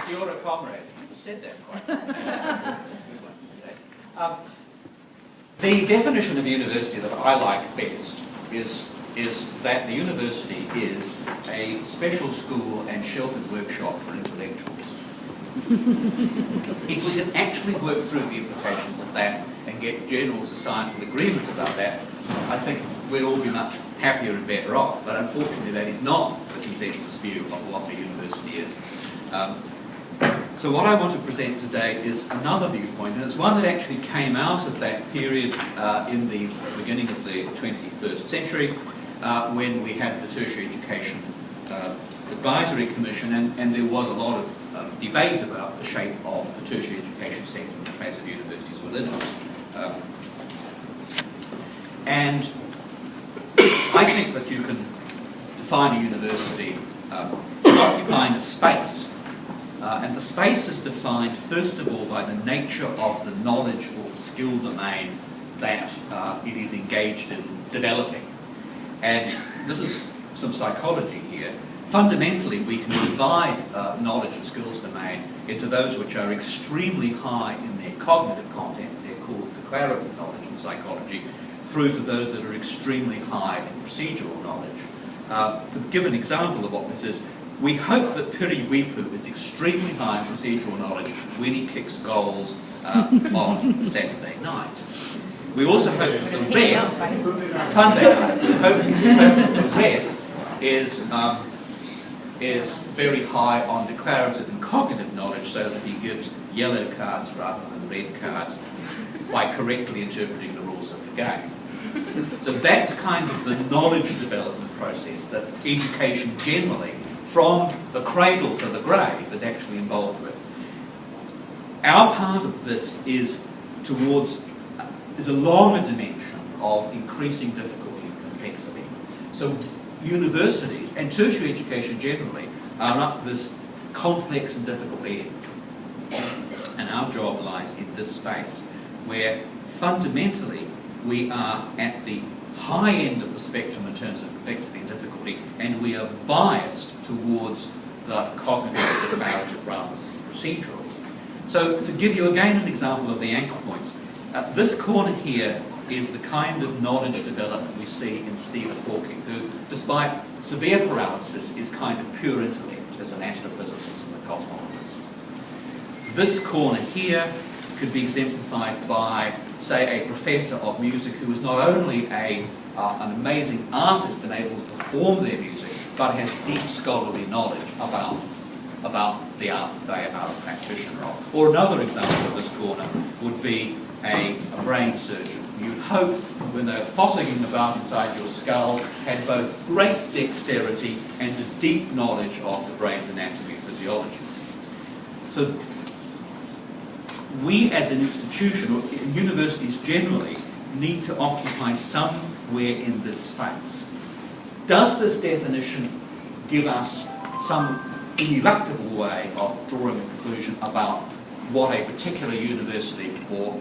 Kia ora, comrade. I said that quite. The definition of university that I like best is that the university is a special school and sheltered workshop for intellectuals. If we can actually work through the implications of that and get general societal agreement about that, I think we'll all be much happier and better off. But unfortunately, that is not the consensus view of what a university is. So what I want to present today is another viewpoint, and it's one that actually came out of that period in the beginning of the 21st century when we had the Tertiary Education Advisory Commission, and there was a lot of debate about the shape of the tertiary education sector and the place of universities within it. And I think that you can define a university as occupying a space. And the space is defined, first of all, by the nature of the knowledge or skill domain that it is engaged in developing. And this is some psychology here. Fundamentally, we can divide knowledge and skills domain into those which are extremely high in their cognitive content, they're called declarative knowledge in psychology, through to those that are extremely high in procedural knowledge. To give an example of what this is, we hope that Piri Wipu is extremely high in procedural knowledge when he kicks goals on Saturday night. We also hope that the ref, Sunday night, we hope that the ref is very high on declarative and cognitive knowledge so that he gives yellow cards rather than red cards by correctly interpreting the rules of the game. So that's kind of the knowledge development process that education generally, from the cradle to the grave, is actually involved with. Our part of this is a longer dimension of increasing difficulty and complexity. So universities and tertiary education generally are up this complex and difficult end. And our job lies in this space where fundamentally we are at the high end of the spectrum in terms of complexity and difficulty, and we are biased towards the cognitive declarative rather than procedural. So to give you again an example of the anchor points, this corner here is the kind of knowledge development we see in Stephen Hawking, who, despite severe paralysis, is kind of pure intellect as an astrophysicist and a cosmologist. This corner here could be exemplified by, say, a professor of music who is not only an amazing artist and able to perform their music, but has deep scholarly knowledge about the art that they are a practitioner of. Or another example of this corner would be a brain surgeon. You'd hope, when they're fossicking about inside your skull, had both great dexterity and a deep knowledge of the brain's anatomy and physiology. So we as an institution, or universities generally, need to occupy somewhere in this space. Does this definition give us some ineluctable way of drawing a conclusion about what a particular university or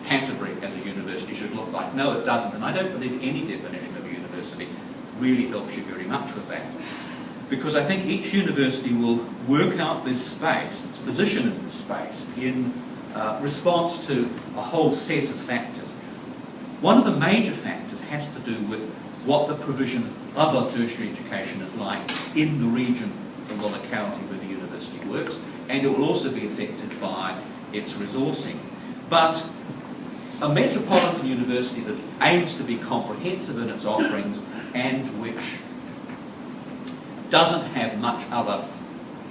Canterbury as a university should look like? No, it doesn't, and I don't believe any definition of a university really helps you very much with that. Because I think each university will work out this space, its position in this space, in response to a whole set of factors. One of the major factors has to do with what the provision of other tertiary education is like in the region of the locality where the university works, and it will also be affected by its resourcing. But a metropolitan university that aims to be comprehensive in its offerings and which doesn't have much other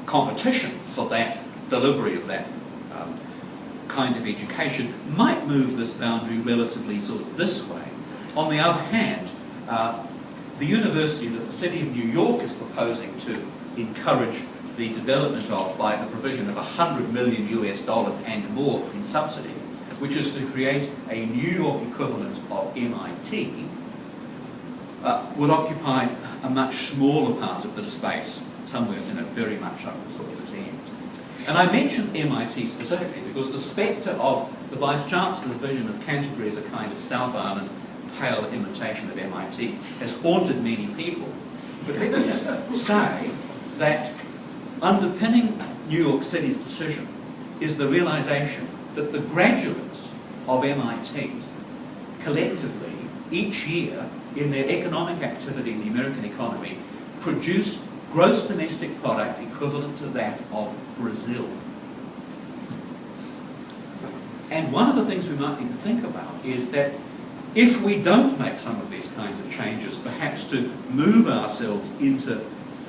competition for that delivery of that kind of education might move this boundary relatively sort of this way. On the other hand, the university that the City of New York is proposing to encourage the development of by the provision of $100 million US and more in subsidy, which is to create a New York equivalent of MIT, would occupy a much smaller part of this space, somewhere very much up this end. And I mention MIT specifically because the spectre of the Vice-Chancellor's vision of Canterbury as a kind of South Island pale imitation of MIT has haunted many people. But let me just say that underpinning New York City's decision is the realization that the graduates of MIT collectively, each year, in their economic activity in the American economy, produce gross domestic product equivalent to that of Brazil. And one of the things we might need to think about is that if we don't make some of these kinds of changes, perhaps to move ourselves into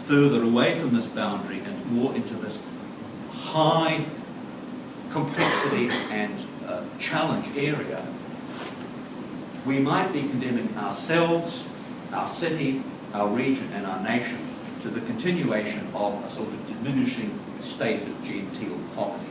further away from this boundary and more into this high complexity and challenge area, we might be condemning ourselves, our city, our region and our nation to the continuation of a sort of diminishing state of genteel poverty.